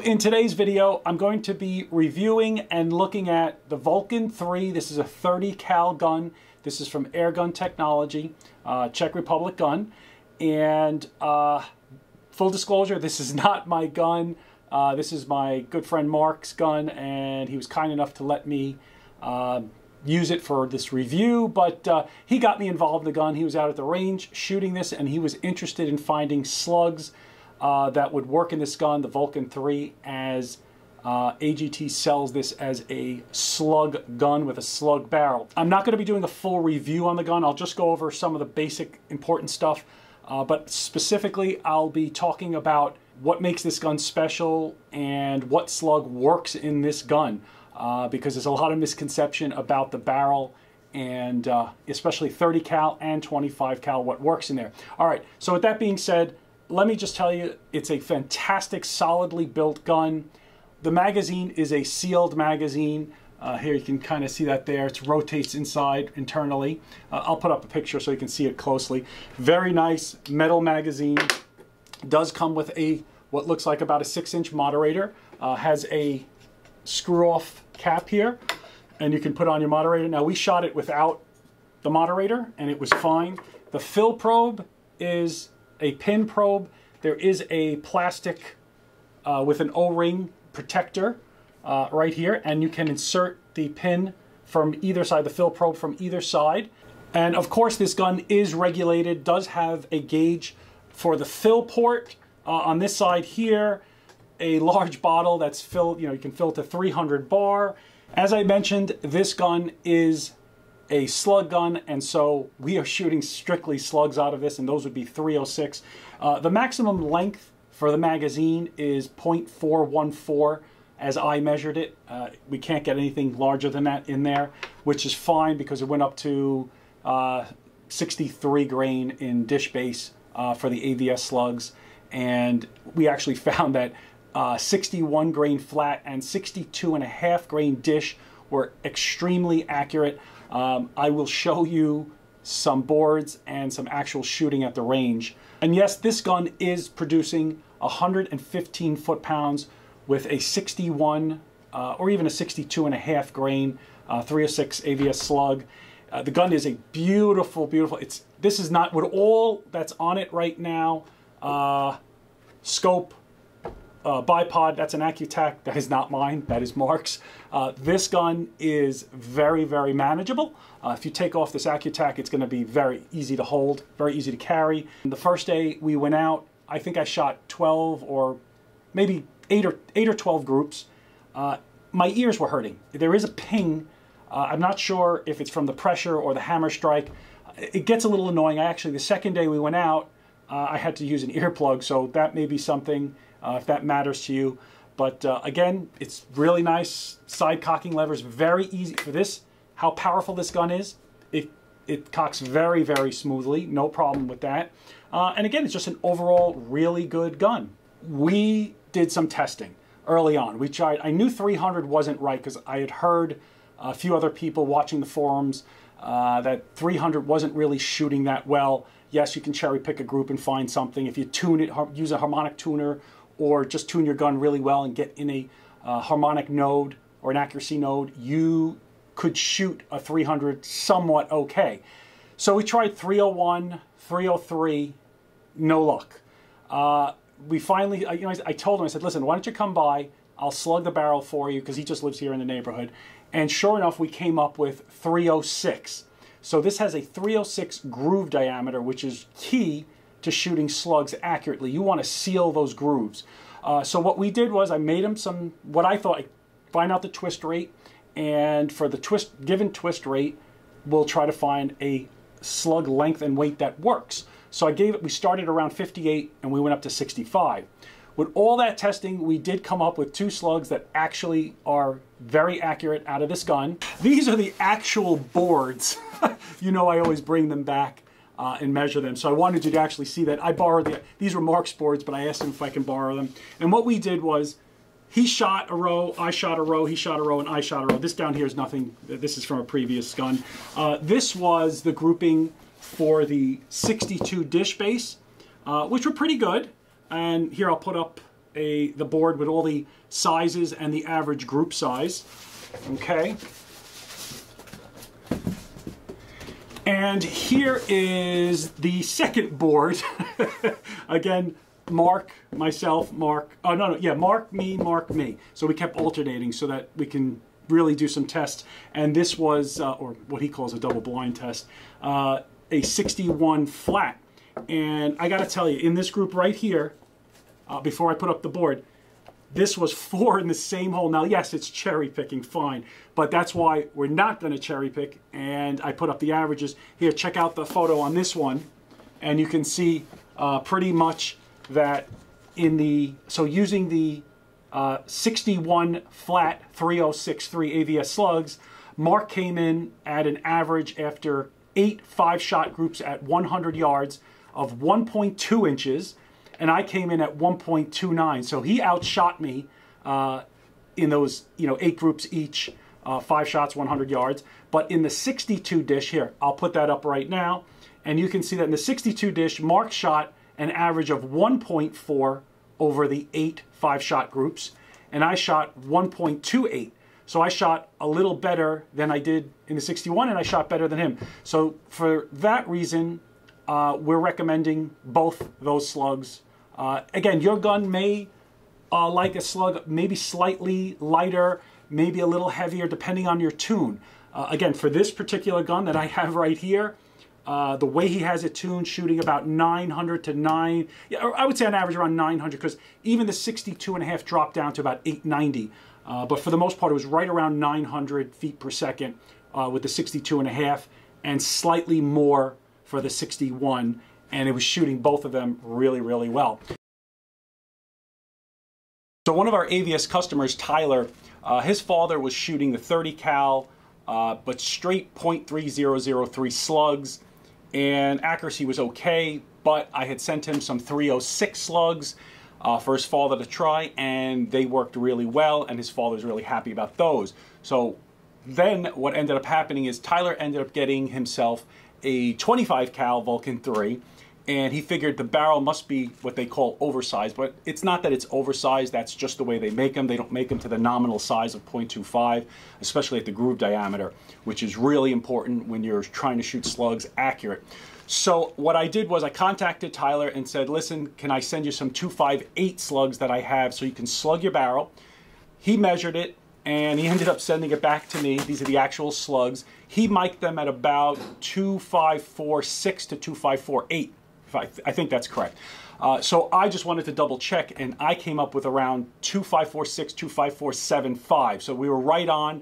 in today's video, I'm going to be reviewing and looking at the Vulcan 3. This is a 30 cal gun. This is from Airgun Technology, Czech Republic gun. And full disclosure, this is not my gun. This is my good friend Mark's gun, and he was kind enough to let me use it for this review, but he got me involved in the gun. He was out at the range shooting this, and he was interested in finding slugs that would work in this gun, the Vulcan 3, as AGT sells this as a slug gun with a slug barrel. I'm not going to be doing a full review on the gun. I'll just go over some of the basic important stuff, but specifically I'll be talking about what makes this gun special and what slug works in this gun, because there's a lot of misconception about the barrel and especially 30 cal and 25 cal, what works in there. All right, so with that being said, let me just tell you, it's a fantastic, solidly built gun. The magazine is a sealed magazine. Here you can kind of see that there. It rotates inside internally. I'll put up a picture so you can see it closely. Very nice metal magazine. Does come with a what looks like about a 6-inch moderator. Has a screw-off cap here, and you can put on your moderator. Now, we shot it without the moderator, and it was fine. The fill probe is a pin probe. There is a plastic with an O-ring protector right here, and you can insert the pin from either side, the fill probe from either side. And of course, this gun is regulated, does have a gauge for the fill port. On this side here, a large bottle that's filled, you can fill to 300 bar. As I mentioned, this gun is a slug gun, and so we are shooting strictly slugs out of this, and those would be 306. The maximum length for the magazine is .414 as I measured it. We can't get anything larger than that in there, which is fine because it went up to 63 grain in dish base for the AVS slugs, and we actually found that 61 grain flat and 62.5 grain dish were extremely accurate. I will show you some boards and some actual shooting at the range. And yes, this gun is producing 115 foot-pounds with a 61 or even a 62.5 grain 306 AVS slug. The gun is a beautiful, beautiful. This is not with all that's on it right now. Scope, bipod, that's an Accutac. That is not mine, that is Mark's. This gun is very, very manageable. If you take off this Accutac, it's going to be very easy to hold, very easy to carry. The first day we went out, I think I shot 12 or maybe 8 or 12 groups. My ears were hurting. There is a ping. I'm not sure if it's from the pressure or the hammer strike. It gets a little annoying. Actually, the second day we went out, I had to use an earplug, so that may be something if that matters to you. But again, it's really nice. Side cocking levers, very easy for this. How powerful this gun is. It cocks very, very smoothly. No problem with that. And again, it's just an overall really good gun. We did some testing early on. We tried. I knew 300 wasn't right because I had heard a few other people watching the forums that 300 wasn't really shooting that well. Yes, you can cherry pick a group and find something. If you tune it, use a harmonic tuner, or just tune your gun really well and get in a harmonic node or an accuracy node, you could shoot a 300 somewhat okay. So we tried 301, 303, no luck. We finally, I told him, I said, listen, why don't you come by? I'll slug the barrel for you, because he just lives here in the neighborhood. And sure enough, we came up with 306. So this has a 306 groove diameter, which is key to shooting slugs accurately. You want to seal those grooves. So what we did was I made him some, what I thought, find out the twist rate, and for the given twist rate, we'll try to find a slug length and weight that works. So we started around 58 and we went up to 65. With all that testing, we did come up with 2 slugs that actually are very accurate out of this gun. These are the actual boards. I always bring them back and measure them. So I wanted you to actually see that. I borrowed these were Mark's boards, but I asked him if I can borrow them. And what we did was, he shot a row, I shot a row, he shot a row, and I shot a row. This down here is nothing. This is from a previous gun. This was the grouping for the 62 dish base, which were pretty good. And here I'll put up the board with all the sizes and the average group size. Okay. And here is the second board. Again, Mark, myself, Mark. Oh, no, yeah, Mark, me. So we kept alternating so that we can really do some tests. And this was, or what he calls a double blind test, a 61 flat. And I got to tell you, in this group right here, before I put up the board, this was 4 in the same hole. Now, yes, it's cherry picking, fine. But that's why we're not going to cherry pick. And I put up the averages. Here, check out the photo on this one. And you can see pretty much that in the, so using the 61 flat 3063 AVS slugs, Mark came in at an average after 8 5-shot groups at 100 yards of 1.2 inches. And I came in at 1.29, so he outshot me in those 8 groups each, 5 shots, 100 yards. But in the 62 dish, here, I'll put that up right now, and you can see that in the 62 dish, Mark shot an average of 1.4 over the 8 5-shot groups, and I shot 1.28. So I shot a little better than I did in the 61, and I shot better than him. So for that reason, we're recommending both those slugs. Again, your gun may like a slug maybe slightly lighter, maybe a little heavier, depending on your tune. Again, for this particular gun that I have right here, the way he has it tuned, shooting about 900 to 9, yeah, I would say on average around 900, because even the 62.5 dropped down to about 890. But for the most part, it was right around 900 feet per second with the 62.5, and slightly more for the 61, and it was shooting both of them really, really well. So one of our AVS customers, Tyler, his father was shooting the 30 cal, but straight .3003 slugs, and accuracy was okay, but I had sent him some 306 slugs for his father to try, and they worked really well, and his father was really happy about those. So then what ended up happening is Tyler ended up getting himself a 25 cal Vulcan 3, and he figured the barrel must be what they call oversized, but it's not that it's oversized, that's just the way they make them. They don't make them to the nominal size of .25, especially at the groove diameter, which is really important when you're trying to shoot slugs accurate. So what I did was I contacted Tyler and said, listen, can I send you some 258 slugs that I have so you can slug your barrel? He measured it, and he ended up sending it back to me. These are the actual slugs. He mic'd them at about 2.546 to 2.548. I think that's correct. So I just wanted to double check, and I came up with around 2.546, 2.5475. So we were right on.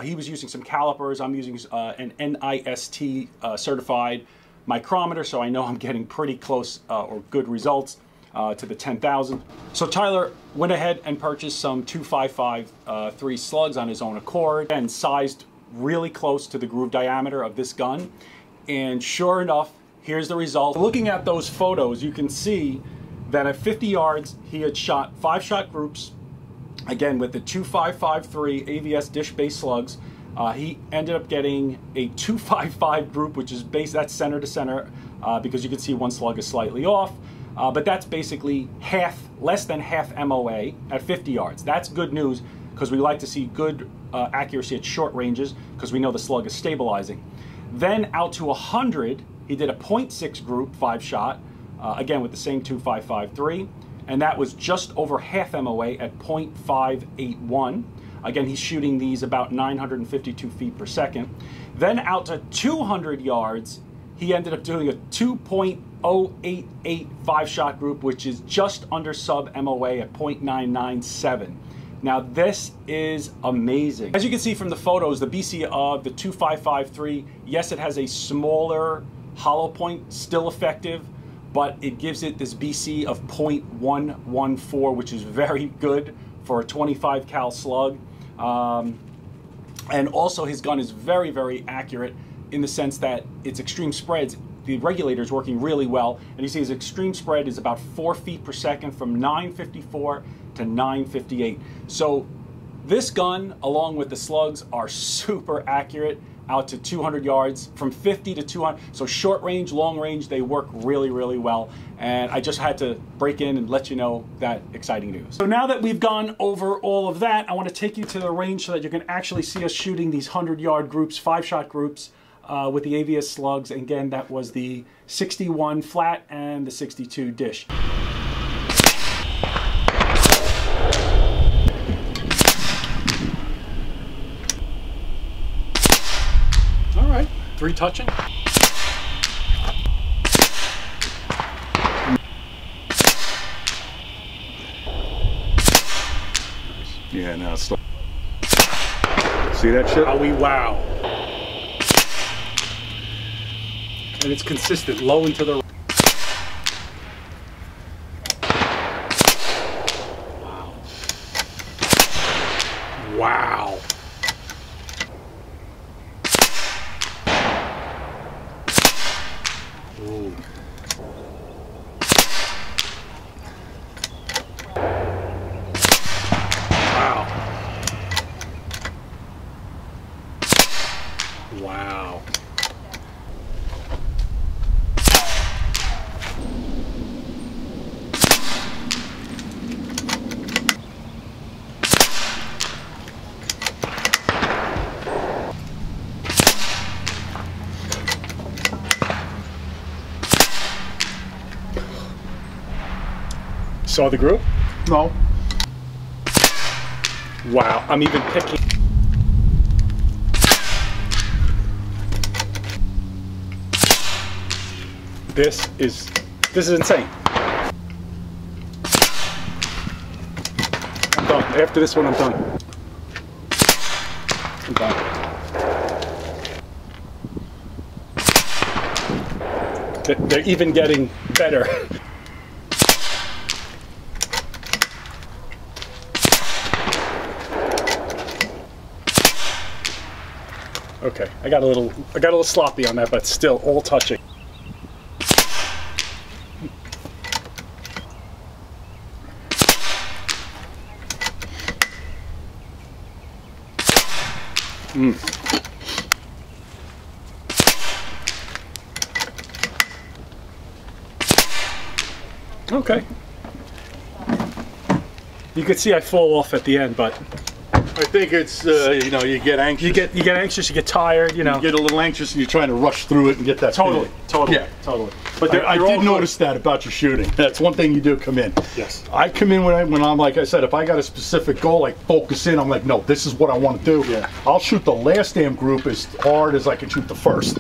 He was using some calipers. I'm using an NIST certified micrometer, so I know I'm getting pretty close or good results to the 10,000. So Tyler went ahead and purchased some 2.553 slugs on his own accord and sized really close to the groove diameter of this gun. And sure enough, here's the result. Looking at those photos, you can see that at 50 yards, he had shot 5-shot groups, again with the 2.553 AVS dish-based slugs. He ended up getting a 2.55 group, which is that's center to center, because you can see one slug is slightly off. But that's basically less than half MOA at 50 yards. That's good news, because we like to see good accuracy at short ranges, because we know the slug is stabilizing. Then out to 100, he did a .6 group 5-shot, again with the same 2.553, and that was just over half MOA at .581. Again, he's shooting these about 952 feet per second. Then out to 200 yards, he ended up doing a 2.088 5-shot group, which is just under sub MOA at .997. Now this is amazing. As you can see from the photos, the BC of the 2.553, yes, it has a smaller hollow point, still effective, but it gives it this BC of .114, which is very good for a 25 cal slug. And also his gun is very, very accurate in the sense that its extreme spreads, the regulator is working really well, and you see his extreme spread is about 4 feet per second from 954 to 958. So this gun, along with the slugs, are super accurate. out to 200 yards, from 50 to 200. So short range, long range, they work really, really well. And I just had to break in and let you know that exciting news. So now that we've gone over all of that, I want to take you to the range so that you can actually see us shooting these 100-yard groups, 5-shot groups with the AVS slugs. And again, that was the 61 flat and the 62 dish. All right, 3 touching. Yeah, now stop. See that shit? Wow. And it's consistent, low and to the right. Wow. Wow. Ooh. Wow. Saw the group? No. Wow, I'm even picking. This is insane. I'm done. After this one, I'm done. I'm done. They're even getting better. Okay, I got a little sloppy on that, but still all touching. Okay. You could see I fall off at the end, but I think it's you know, you get anxious. you get anxious, you get tired, you know. You get a little anxious and you're trying to rush through it and get that feeling. Totally. But I did notice that about your shooting. That's one thing you do come in. Yes. I come in when I'm like I said, if I got a specific goal, like focus in, I'm like, no, this is what I want to do. Yeah. I'll shoot the last damn group as hard as I can shoot the first.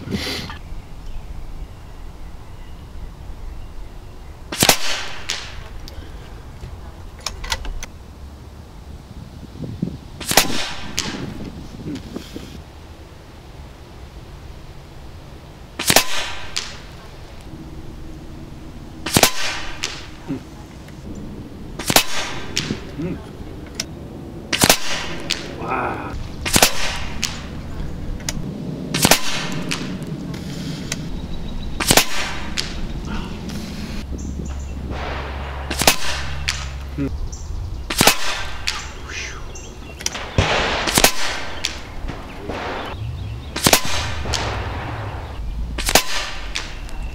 Wow.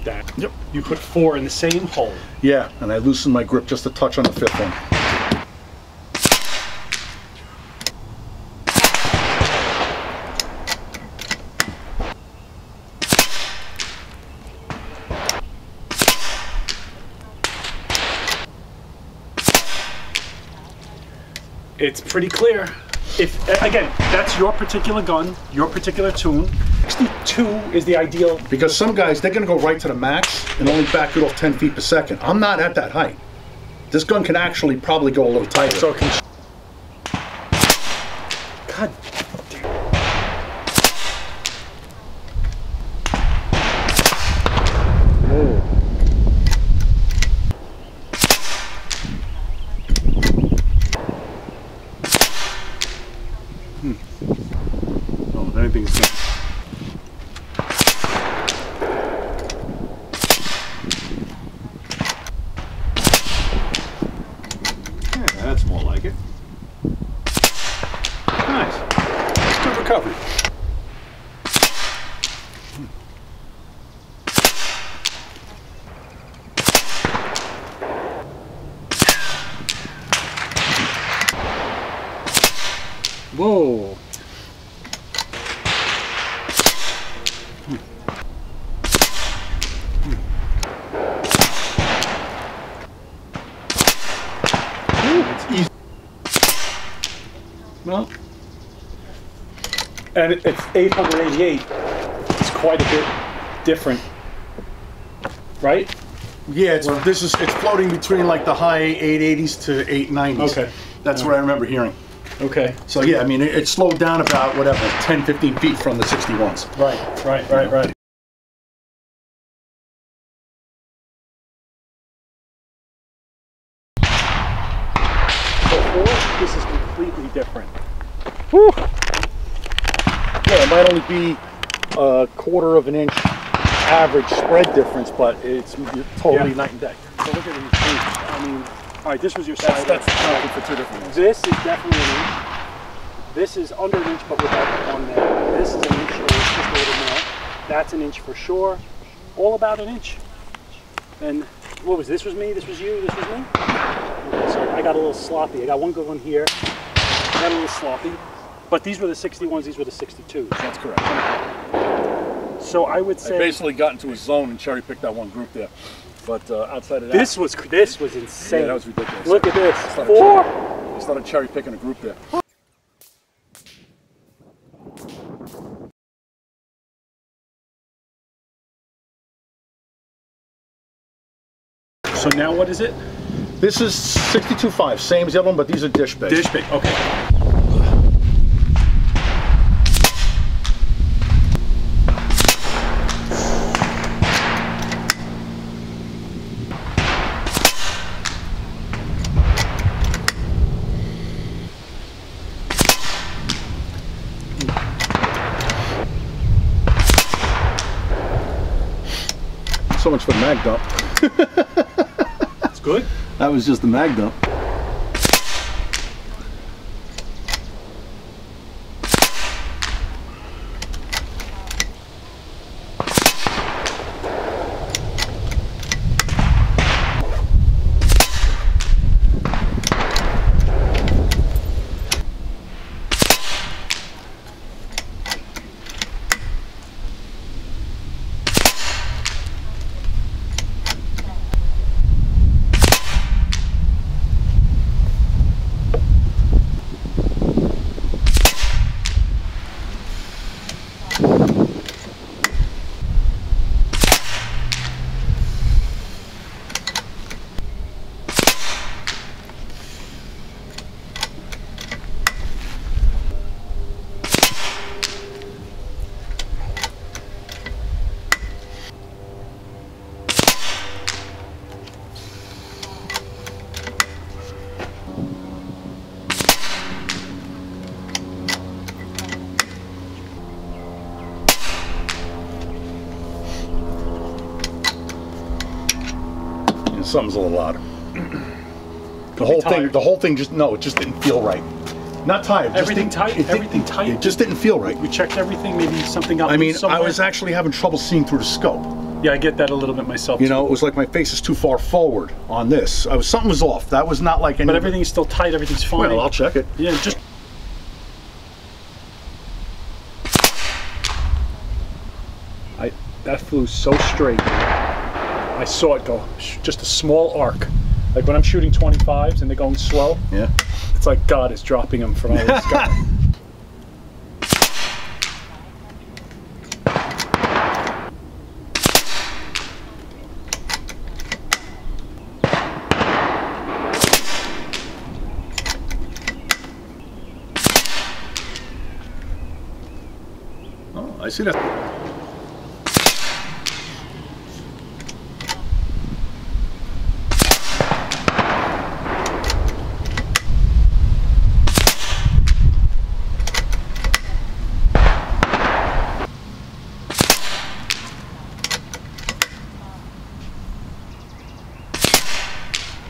That. Yep. You put 4 in the same hole. Yeah, and I loosened my grip just a touch on the 5th one. It's pretty clear. If again, that's your particular gun, your particular tune. 62 is the ideal. Because some guys, they're going to go right to the max and only back it off 10 feet per second. I'm not at that height. This gun can actually probably go a little tighter. So it can. God damn. Whoa. Oh, if anything's good. Yeah, that's more like it. Nice. Good recovery. Whoa. It's easy. Well, and it's 888. It's quite a bit different, right? Yeah, it's floating between like the high 880s to 890s. Okay. That's what I remember hearing. Okay. So yeah, I mean, it slowed down about, whatever, 10, 15 feet from the 61s. Right. Before, this is completely different. Whew. Yeah, it might only be a quarter of an inch average spread difference, but it's totally night and day. So look at these things. I mean, all right, this was your side. That's accounting for two different ones. This is definitely an inch. This is under an inch, but without one there. This is an inch, or it's just a little more. That's an inch for sure. All about an inch. And what was this? Was me? This was you? This was me? Okay, so I got a little sloppy. I got one good one here. I got a little sloppy. But these were the 61s. These were the 62s. That's correct. So I would say I basically got into a zone and cherry picked that one group there. But outside of that, this was insane. Yeah, that was ridiculous. Look at this. I started cherry picking a group there. So now what is it? This is 62.5, same as the other one, but these are dish bait. Dish bait, okay. So much for the mag dump. That's good. That was just the mag dump. Something's a little odd. The whole thing just it just didn't feel right. Not tired. Everything tight? Everything tight? It just didn't feel right. We checked everything, maybe something else. I mean, I was actually having trouble seeing through the scope. Yeah, I get that a little bit myself. You know, it was like my face is too far forward on this. Something was off. That was not like any. But everything's still tight, everything's fine. Well, I'll check it. Yeah, just. That flew so straight. I saw it go just a small arc. Like when I'm shooting 25s and they're going slow. Yeah. It's like God is dropping them from out of the sky. Oh, I see that.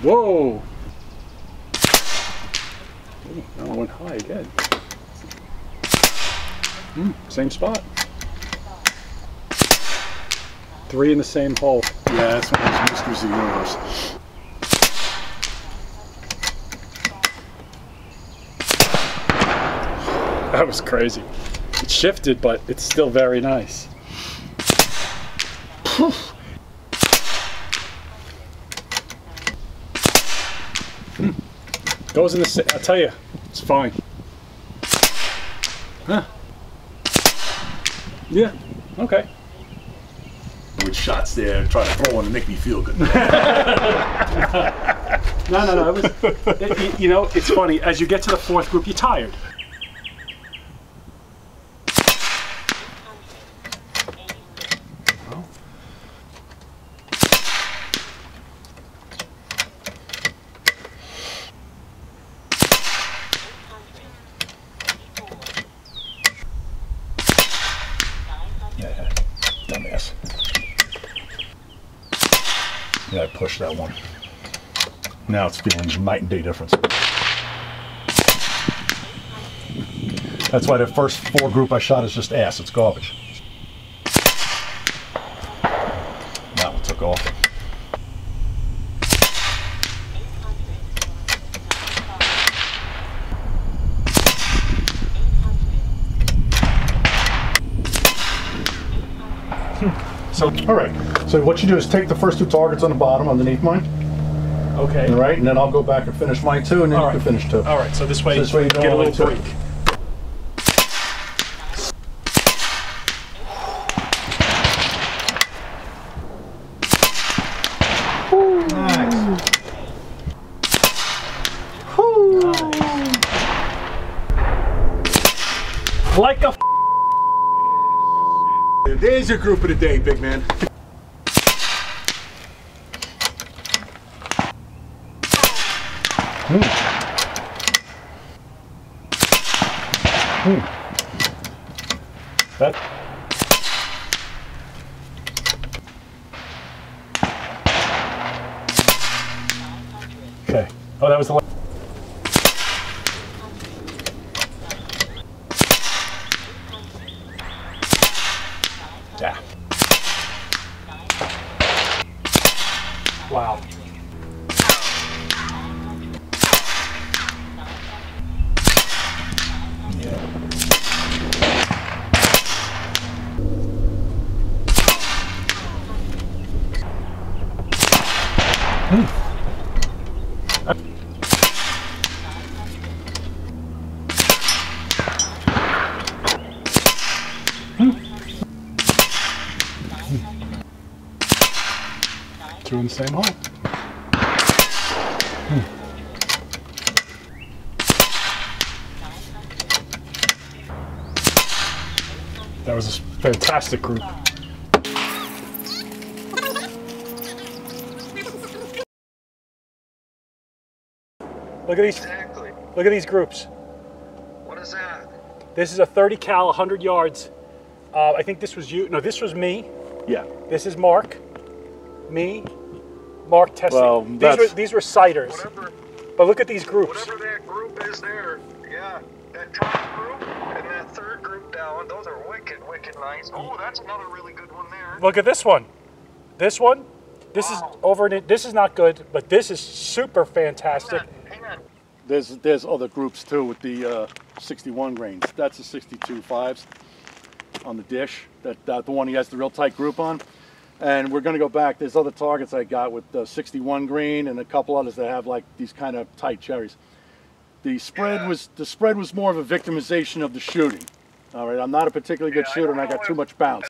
Whoa! Ooh, that one went high again. Same spot. 3 in the same hole. Yeah, that's one of those mysteries of the universe. That was crazy. It shifted, but it's still very nice. Goes in the, I'll tell you, it's fine. Huh. Yeah, okay. With shots there, trying to throw one to make me feel good. No. It was, you know, it's funny. As you get to the fourth group, you're tired. Yeah, dumbass. Yeah, I pushed that one. Now it's feeling night and day difference. That's why the first 4 group I shot is just ass. It's garbage. That one took off. So, all right. So what you do is take the first 2 targets on the bottom underneath mine. Okay. All right, and then I'll go back and finish mine 2, and then you can finish 2. All right. So this way, you get a little break. Nice. Like a. There's your group of the day, big man. That. Okay. Oh, that was the. Yeah. Wow. Two in the same hole. That was a fantastic group. Look at these. Exactly. Look at these groups. What is that? This is a 30 cal, 100 yards. I think this was you. No, this was me. Yeah. This is Mark. Me. Mark testing. Well, these were sighters. Whatever, But look at these groups. whatever that group is there, yeah. That top group and that third group down, those are wicked, wicked nice. Oh, that's another really good one there. Look at this one. This one. This Wow. is over in it. This is not good, but this is super fantastic. Hang on. There's other groups too with the 61 grains. That's the 62 5s on the dish. That the one he has the real tight group on. And we're going to go back. There's other targets I got with the 61 grain and a couple others that have like these kind of tight cherries. The spread was more of a victimization of the shooting. All right, I'm not a particularly good shooter, and I got too much bounce.